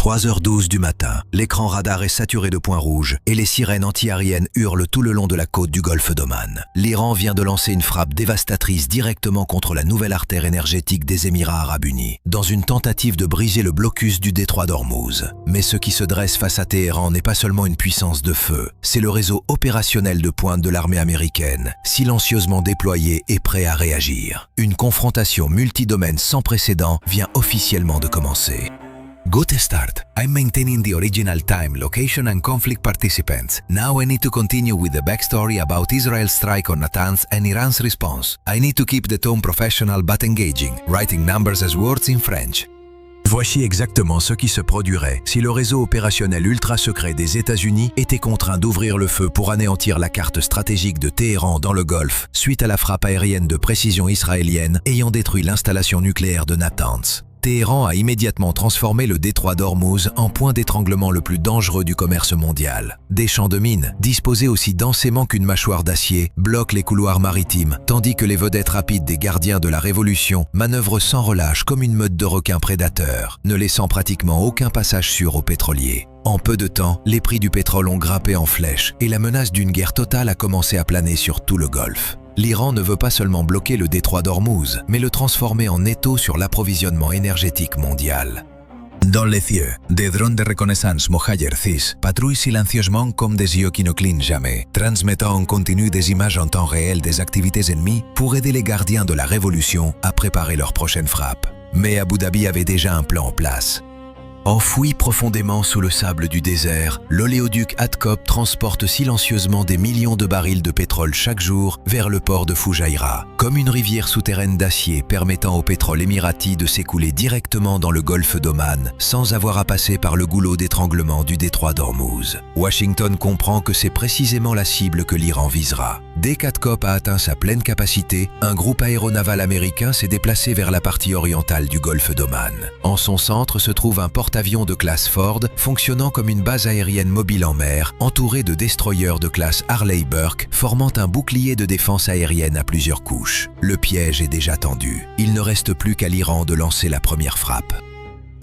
3h12 du matin, l'écran radar est saturé de points rouges et les sirènes anti-aériennes hurlent tout le long de la côte du golfe d'Oman. L'Iran vient de lancer une frappe dévastatrice directement contre la nouvelle artère énergétique des Émirats arabes unis, dans une tentative de briser le blocus du détroit d'Ormuz. Mais ce qui se dresse face à Téhéran n'est pas seulement une puissance de feu, c'est le réseau opérationnel de pointe de l'armée américaine, silencieusement déployé et prêt à réagir. Une confrontation multidomaine sans précédent vient officiellement de commencer. Good start. I'm maintaining the original time, location and conflict participants. Now I need to continue with the backstory about Israel's strike on Natanz and Iran's response. I need to keep the tone professional but engaging, writing numbers as words in French. Voici exactement ce qui se produirait si le réseau opérationnel ultra-secret des États-Unis était contraint d'ouvrir le feu pour anéantir la carte stratégique de Téhéran dans le Golfe suite à la frappe aérienne de précision israélienne ayant détruit l'installation nucléaire de Natanz. Téhéran a immédiatement transformé le détroit d'Ormuz en point d'étranglement le plus dangereux du commerce mondial. Des champs de mines, disposés aussi densément qu'une mâchoire d'acier, bloquent les couloirs maritimes, tandis que les vedettes rapides des gardiens de la Révolution manœuvrent sans relâche comme une meute de requins prédateurs, ne laissant pratiquement aucun passage sûr aux pétroliers. En peu de temps, les prix du pétrole ont grimpé en flèche et la menace d'une guerre totale a commencé à planer sur tout le Golfe. L'Iran ne veut pas seulement bloquer le détroit d'Ormuz, mais le transformer en étau sur l'approvisionnement énergétique mondial. Dans les cieux, des drones de reconnaissance Mohajer 6 patrouillent silencieusement comme des yeux qui ne clignent jamais, transmettant en continu des images en temps réel des activités ennemies pour aider les gardiens de la Révolution à préparer leur prochaine frappe. Mais Abu Dhabi avait déjà un plan en place. Enfoui profondément sous le sable du désert, l'oléoduc Hadkop transporte silencieusement des millions de barils de pétrole chaque jour vers le port de Fujairah, comme une rivière souterraine d'acier permettant au pétrole émirati de s'écouler directement dans le golfe d'Oman sans avoir à passer par le goulot d'étranglement du détroit d'Ormuz. Washington comprend que c'est précisément la cible que l'Iran visera. Dès qu'Hadkop a atteint sa pleine capacité, un groupe aéronaval américain s'est déplacé vers la partie orientale du golfe d'Oman. En son centre se trouve un porte-avions de classe Ford fonctionnant comme une base aérienne mobile en mer, entouré de destroyers de classe Harley-Burke, formant un bouclier de défense aérienne à plusieurs couches. Le piège est déjà tendu. Il ne reste plus qu'à l'Iran de lancer la première frappe.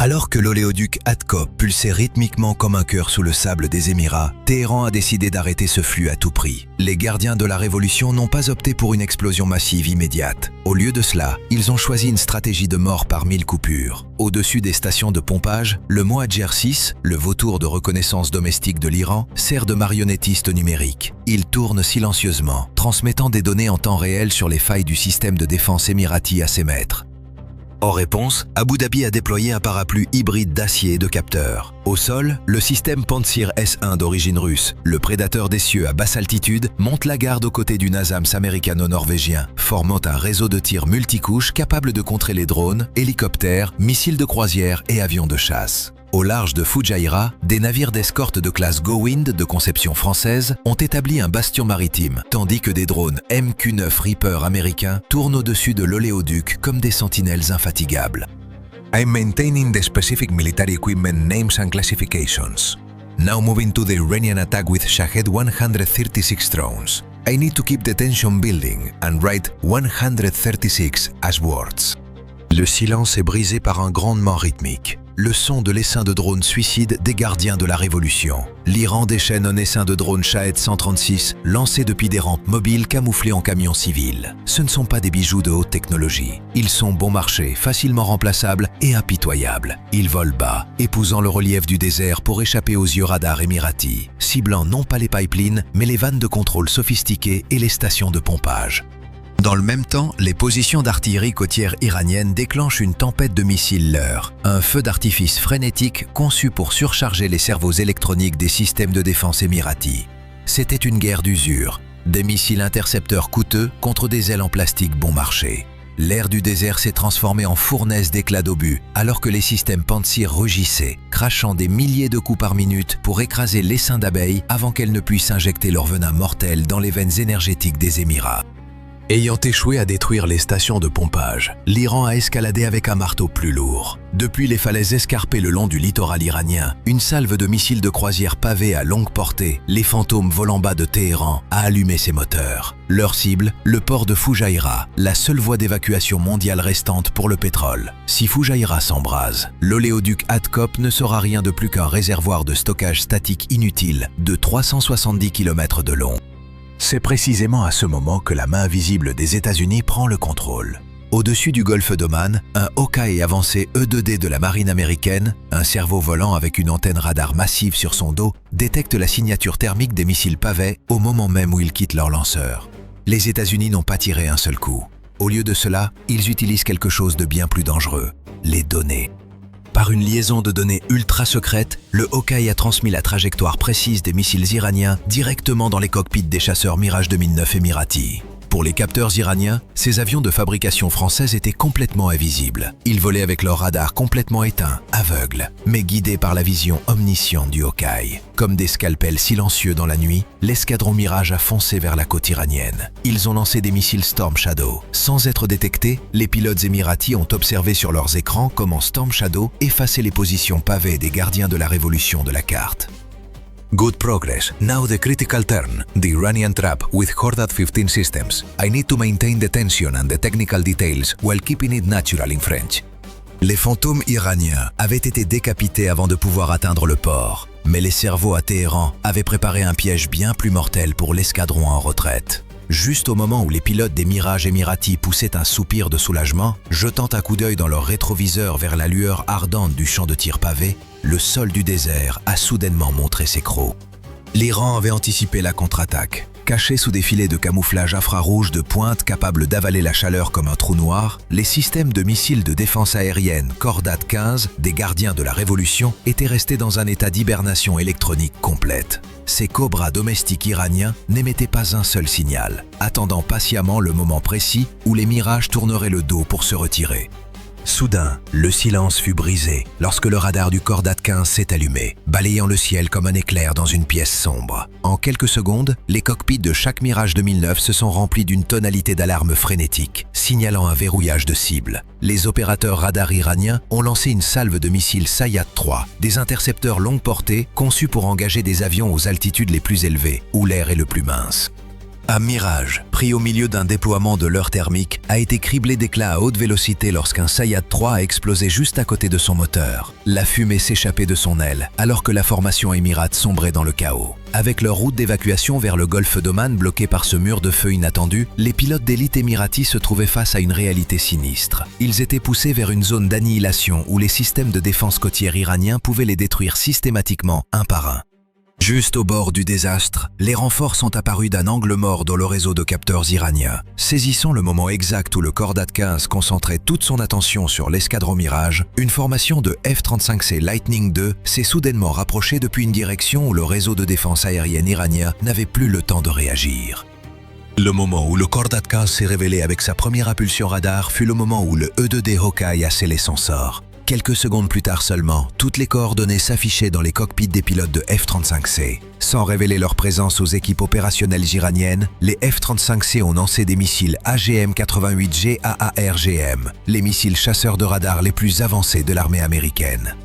Alors que l'oléoduc Hadkop pulsait rythmiquement comme un cœur sous le sable des Émirats, Téhéran a décidé d'arrêter ce flux à tout prix. Les gardiens de la Révolution n'ont pas opté pour une explosion massive immédiate. Au lieu de cela, ils ont choisi une stratégie de mort par 1000 coupures. Au-dessus des stations de pompage, le Mohajer 6, le vautour de reconnaissance domestique de l'Iran, sert de marionnettiste numérique. Il tourne silencieusement, transmettant des données en temps réel sur les failles du système de défense émirati à ses maîtres. En réponse, Abu Dhabi a déployé un parapluie hybride d'acier et de capteurs. Au sol, le système Pantsir S-1 d'origine russe, le prédateur des cieux à basse altitude, monte la garde aux côtés du NASAMS américano-norvégien, formant un réseau de tir multicouches capable de contrer les drones, hélicoptères, missiles de croisière et avions de chasse. Au large de Fujairah, des navires d'escorte de classe Gowind de conception française ont établi un bastion maritime, tandis que des drones MQ-9 Reaper américains tournent au-dessus de l'oléoduc comme des sentinelles infatigables. I'm maintaining the specific military equipment names and classifications. Now moving to the Iranian attack with Shahed 136 drones. I need to keep the tension building and write 136 as words. Le silence est brisé par un grondement rythmique. Le son de l'essaim de drones suicide des gardiens de la Révolution. L'Iran déchaîne un essaim de drones Shahed 136 lancés depuis des rampes mobiles camouflées en camions civils. Ce ne sont pas des bijoux de haute technologie. Ils sont bon marché, facilement remplaçables et impitoyables. Ils volent bas, épousant le relief du désert pour échapper aux yeux radars émiratis, ciblant non pas les pipelines, mais les vannes de contrôle sophistiquées et les stations de pompage. Dans le même temps, les positions d'artillerie côtière iranienne déclenchent une tempête de missiles leurres, un feu d'artifice frénétique conçu pour surcharger les cerveaux électroniques des systèmes de défense émiratis. C'était une guerre d'usure, des missiles intercepteurs coûteux contre des ailes en plastique bon marché. L'air du désert s'est transformé en fournaise d'éclats d'obus, alors que les systèmes Pantsir rugissaient, crachant des milliers de coups par minute pour écraser l'essaim d'abeilles avant qu'elles ne puissent injecter leur venin mortel dans les veines énergétiques des Émirats. Ayant échoué à détruire les stations de pompage, l'Iran a escaladé avec un marteau plus lourd. Depuis les falaises escarpées le long du littoral iranien, une salve de missiles de croisière pavés à longue portée, les fantômes volant bas de Téhéran, a allumé ses moteurs. Leur cible, le port de Foujaïra, la seule voie d'évacuation mondiale restante pour le pétrole. Si Foujaïra s'embrase, l'oléoduc Hadkop ne sera rien de plus qu'un réservoir de stockage statique inutile de 370 km de long. C'est précisément à ce moment que la main invisible des États-Unis prend le contrôle. Au-dessus du golfe d'Oman, un Hawkeye avancé E-2D de la marine américaine, un cerveau volant avec une antenne radar massive sur son dos, détecte la signature thermique des missiles pavés au moment même où ils quittent leur lanceur. Les États-Unis n'ont pas tiré un seul coup. Au lieu de cela, ils utilisent quelque chose de bien plus dangereux, les données. Par une liaison de données ultra secrète, le Hawkeye a transmis la trajectoire précise des missiles iraniens directement dans les cockpits des chasseurs Mirage 2009 émiratis. Pour les capteurs iraniens, ces avions de fabrication française étaient complètement invisibles. Ils volaient avec leur radar complètement éteint, aveugles, mais guidés par la vision omnisciente du Hawkeye. Comme des scalpels silencieux dans la nuit, l'escadron Mirage a foncé vers la côte iranienne. Ils ont lancé des missiles Storm Shadow. Sans être détectés, les pilotes émiratis ont observé sur leurs écrans comment Storm Shadow effaçait les positions pavées des gardiens de la révolution de la carte. Good progress. Now the critical turn, the Iranian trap with Khordad 15 systems. I need to maintain the tension and the technical details while keeping it natural in French. Les fantômes iraniens avaient été décapités avant de pouvoir atteindre le port, mais les cerveaux à Téhéran avaient préparé un piège bien plus mortel pour l'escadron en retraite. Juste au moment où les pilotes des Mirages émiratis poussaient un soupir de soulagement, jetant un coup d'œil dans leur rétroviseur vers la lueur ardente du champ de tir pavé, le sol du désert a soudainement montré ses crocs. L'Iran avait anticipé la contre-attaque. Cachés sous des filets de camouflage infrarouge de pointe capables d'avaler la chaleur comme un trou noir, les systèmes de missiles de défense aérienne Khordad 15 des gardiens de la Révolution étaient restés dans un état d'hibernation électronique complète. Ces cobras domestiques iraniens n'émettaient pas un seul signal, attendant patiemment le moment précis où les Mirages tourneraient le dos pour se retirer. Soudain, le silence fut brisé lorsque le radar du Khordad 15 s'est allumé, balayant le ciel comme un éclair dans une pièce sombre. En quelques secondes, les cockpits de chaque Mirage 2009 se sont remplis d'une tonalité d'alarme frénétique, signalant un verrouillage de cible. Les opérateurs radars iraniens ont lancé une salve de missiles Sayad 3, des intercepteurs longue portée conçus pour engager des avions aux altitudes les plus élevées, où l'air est le plus mince. Un Mirage, pris au milieu d'un déploiement de leurre thermique, a été criblé d'éclats à haute vélocité lorsqu'un Sayad 3 a explosé juste à côté de son moteur. La fumée s'échappait de son aile, alors que la formation émirate sombrait dans le chaos. Avec leur route d'évacuation vers le golfe d'Oman bloquée par ce mur de feu inattendu, les pilotes d'élite émiratis se trouvaient face à une réalité sinistre. Ils étaient poussés vers une zone d'annihilation où les systèmes de défense côtière iraniens pouvaient les détruire systématiquement, un par un. Juste au bord du désastre, les renforts sont apparus d'un angle mort dans le réseau de capteurs iraniens. Saisissant le moment exact où le Khordad 15 concentrait toute son attention sur l'escadron Mirage, une formation de F-35C Lightning II s'est soudainement rapprochée depuis une direction où le réseau de défense aérienne iranien n'avait plus le temps de réagir. Le moment où le Khordad 15 s'est révélé avec sa première impulsion radar fut le moment où le E-2D Hawkeye a scellé son sort. Quelques secondes plus tard seulement, toutes les coordonnées s'affichaient dans les cockpits des pilotes de F-35C. Sans révéler leur présence aux équipes opérationnelles iraniennes, les F-35C ont lancé des missiles AGM-88G AARGM, les missiles chasseurs de radar les plus avancés de l'armée américaine.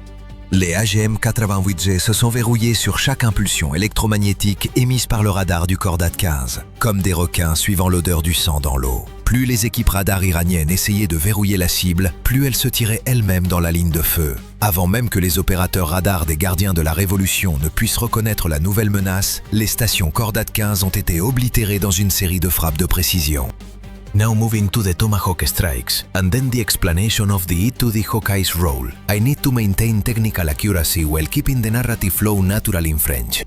Les AGM-88G se sont verrouillés sur chaque impulsion électromagnétique émise par le radar du Khordad 15, comme des requins suivant l'odeur du sang dans l'eau. Plus les équipes radar iraniennes essayaient de verrouiller la cible, plus elles se tiraient elles-mêmes dans la ligne de feu. Avant même que les opérateurs radars des gardiens de la Révolution ne puissent reconnaître la nouvelle menace, les stations Khordad 15 ont été oblitérées dans une série de frappes de précision. Now moving to the Tomahawk strikes, and then the explanation of the E-2D Hawkeye's role. I need to maintain technical accuracy while keeping the narrative flow natural in French.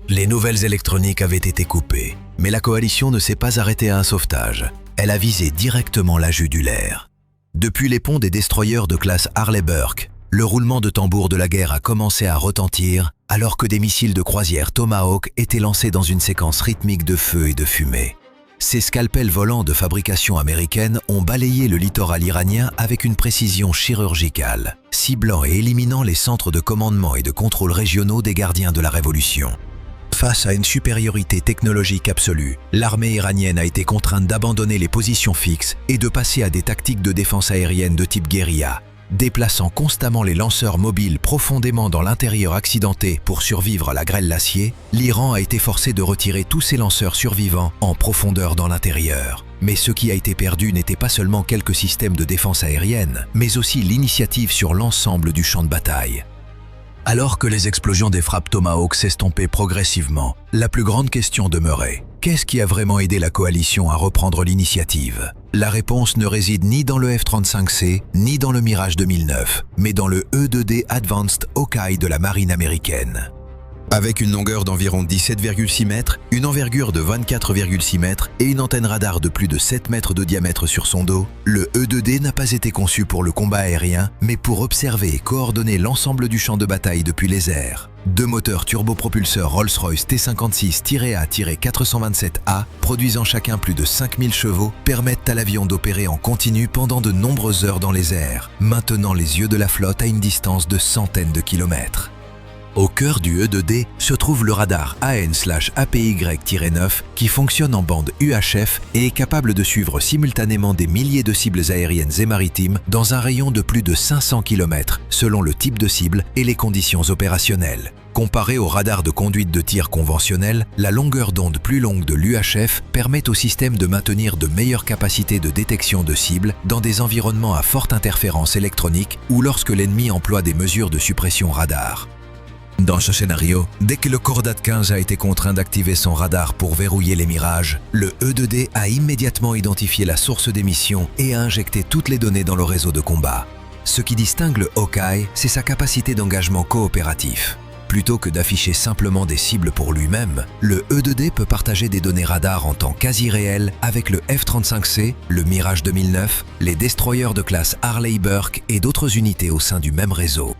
Les nouvelles électroniques avaient été coupées, mais la coalition ne s'est pas arrêtée à un sauvetage. Elle a visé directement la jugulaire. Depuis les ponts des destroyers de classe Harley Burke, le roulement de tambour de la guerre a commencé à retentir alors que des missiles de croisière Tomahawk étaient lancés dans une séquence rythmique de feu et de fumée. Ces scalpels volants de fabrication américaine ont balayé le littoral iranien avec une précision chirurgicale, ciblant et éliminant les centres de commandement et de contrôle régionaux des gardiens de la Révolution. Face à une supériorité technologique absolue, l'armée iranienne a été contrainte d'abandonner les positions fixes et de passer à des tactiques de défense aérienne de type guérilla. Déplaçant constamment les lanceurs mobiles profondément dans l'intérieur accidenté pour survivre à la grêle l'acier, l'Iran a été forcé de retirer tous ses lanceurs survivants en profondeur dans l'intérieur. Mais ce qui a été perdu n'était pas seulement quelques systèmes de défense aérienne, mais aussi l'initiative sur l'ensemble du champ de bataille. Alors que les explosions des frappes Tomahawk s'estompaient progressivement, la plus grande question demeurait: qu'est-ce qui a vraiment aidé la coalition à reprendre l'initiative? La réponse ne réside ni dans le F-35C, ni dans le Mirage 2009, mais dans le E-2D Advanced Hawkeye de la marine américaine. Avec une longueur d'environ 17,6 mètres, une envergure de 24,6 mètres et une antenne radar de plus de 7 mètres de diamètre sur son dos, le E-2D n'a pas été conçu pour le combat aérien, mais pour observer et coordonner l'ensemble du champ de bataille depuis les airs. Deux moteurs turbopropulseurs Rolls-Royce T56-A-427A, produisant chacun plus de 5000 chevaux, permettent à l'avion d'opérer en continu pendant de nombreuses heures dans les airs, maintenant les yeux de la flotte à une distance de centaines de kilomètres. Au cœur du E-2D se trouve le radar AN/APY-9 qui fonctionne en bande UHF et est capable de suivre simultanément des milliers de cibles aériennes et maritimes dans un rayon de plus de 500 km selon le type de cible et les conditions opérationnelles. Comparé au radar de conduite de tir conventionnel, la longueur d'onde plus longue de l'UHF permet au système de maintenir de meilleures capacités de détection de cibles dans des environnements à forte interférence électronique ou lorsque l'ennemi emploie des mesures de suppression radar. Dans ce scénario, dès que le Cordat 15 a été contraint d'activer son radar pour verrouiller les mirages, le E-2D a immédiatement identifié la source d'émission et a injecté toutes les données dans le réseau de combat. Ce qui distingue le Hawkeye, c'est sa capacité d'engagement coopératif. Plutôt que d'afficher simplement des cibles pour lui-même, le E-2D peut partager des données radar en temps quasi réel avec le F-35C, le Mirage 2009, les destroyers de classe Harley-Burke et d'autres unités au sein du même réseau.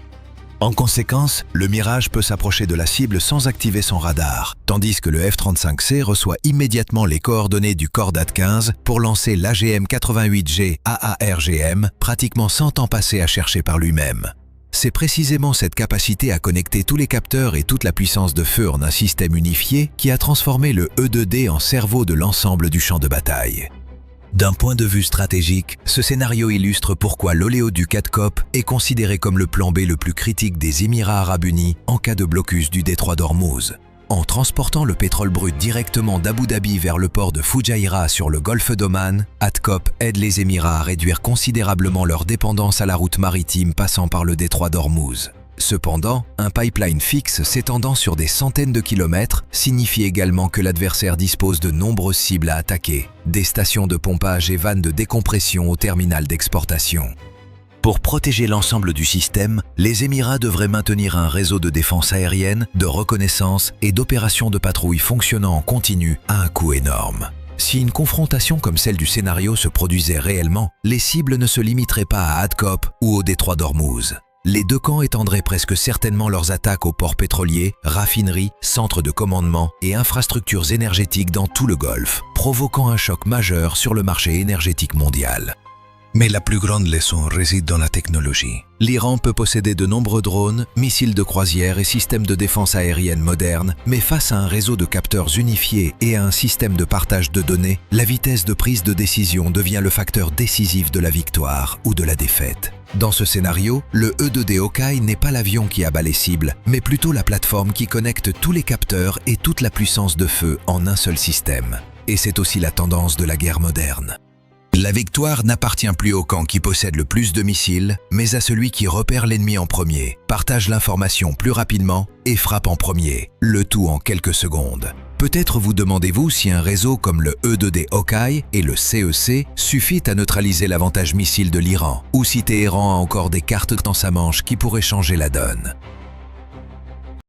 En conséquence, le Mirage peut s'approcher de la cible sans activer son radar, tandis que le F-35C reçoit immédiatement les coordonnées du Cordat 15 pour lancer l'AGM-88G AARGM, pratiquement sans temps passé à chercher par lui-même. C'est précisément cette capacité à connecter tous les capteurs et toute la puissance de feu en un système unifié qui a transformé le E-2D en cerveau de l'ensemble du champ de bataille. D'un point de vue stratégique, ce scénario illustre pourquoi l'oléoduc Adcop est considéré comme le plan B le plus critique des Émirats arabes unis en cas de blocus du détroit d'Ormuz. En transportant le pétrole brut directement d'Abu Dhabi vers le port de Fujairah sur le golfe d'Oman, Adcop aide les Émirats à réduire considérablement leur dépendance à la route maritime passant par le détroit d'Ormuz. Cependant, un pipeline fixe s'étendant sur des centaines de kilomètres signifie également que l'adversaire dispose de nombreuses cibles à attaquer, des stations de pompage et vannes de décompression au terminal d'exportation. Pour protéger l'ensemble du système, les Émirats devraient maintenir un réseau de défense aérienne, de reconnaissance et d'opérations de patrouille fonctionnant en continu à un coût énorme. Si une confrontation comme celle du scénario se produisait réellement, les cibles ne se limiteraient pas à Adcop ou au détroit d'Ormuz. Les deux camps étendraient presque certainement leurs attaques aux ports pétroliers, raffineries, centres de commandement et infrastructures énergétiques dans tout le Golfe, provoquant un choc majeur sur le marché énergétique mondial. Mais la plus grande leçon réside dans la technologie. L'Iran peut posséder de nombreux drones, missiles de croisière et systèmes de défense aérienne modernes, mais face à un réseau de capteurs unifiés et à un système de partage de données, la vitesse de prise de décision devient le facteur décisif de la victoire ou de la défaite. Dans ce scénario, le E-2D Hawkeye n'est pas l'avion qui abat les cibles, mais plutôt la plateforme qui connecte tous les capteurs et toute la puissance de feu en un seul système. Et c'est aussi la tendance de la guerre moderne. La victoire n'appartient plus au camp qui possède le plus de missiles, mais à celui qui repère l'ennemi en premier, partage l'information plus rapidement et frappe en premier, le tout en quelques secondes. Peut-être vous demandez-vous si un réseau comme le E-2D Hawkeye et le CEC suffit à neutraliser l'avantage missile de l'Iran, ou si Téhéran a encore des cartes dans sa manche qui pourraient changer la donne.